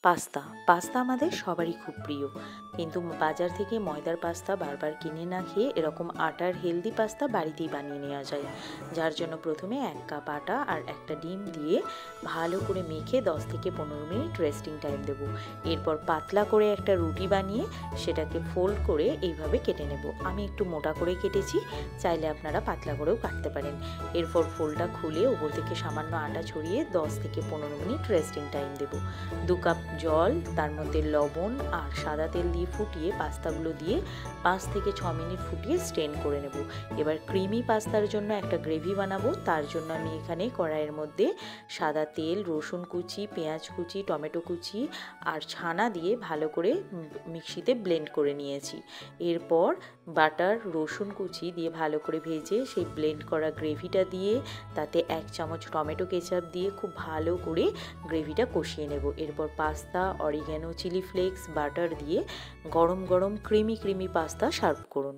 Pasta pasta আমাদের সবারই খুব প্রিয়, কিন্তু বাজার থেকে ময়দার পাস্তা বারবার কিনে না খেয়ে এরকম আটার হেলদি পাস্তা বাড়িতেই বানিয়ে নেওয়া যায়। যার জন্য প্রথমে 1 কাপ আটা আর একটা ডিম দিয়ে ভালো করে মেখে 10 থেকে 15 মিনিট রেস্টিং টাইম দেবো। এরপর পাতলা করে একটা রুটি বানিয়ে সেটাকে ফোল্ড করে এইভাবে কেটে নেব। আমি একটু মোটা করে কেটেছি, চাইলে আপনারা পাতলা করেও কাটতে পারেন। এরপর ফোল্ডটা খুলে ওপর থেকে সামান্য আটা ছড়িয়ে 10 থেকে 15 মিনিট রেস্টিং টাইম দেবো। 2 কাপ জল, তার মধ্যে লবণ আর সাদা তেল দিয়ে ফুটিয়ে পাস্তাগুলো দিয়ে 5 থেকে 6 মিনিট ফুটিয়ে স্ট্রেন করে নেব। এবার ক্রিমি পাস্তার জন্য একটা গ্রেভি বানাবো। তার জন্য আমি এখানে কড়াইয়ের মধ্যে সাদা তেল, রসুন কুচি, পেঁয়াজ কুচি, টমেটো কুচি আর ছানা দিয়ে ভালো করে মিক্সিতে ব্লেন্ড করে নিয়েছি। এরপর বাটার, রসুন কুচি দিয়ে ভালো করে ভেজে সেই ব্লেন্ড করা গ্রেভিটা দিয়ে তাতে 1 চামচ টমেটো কেচাপ দিয়ে খুব ভালো করে গ্রেভিটা কষিয়ে নেব। এরপর pasta, oregano, chilli flakes, butter দিয়ে গরম গরম ক্রিমি পাস্তা সার্ভ করুন।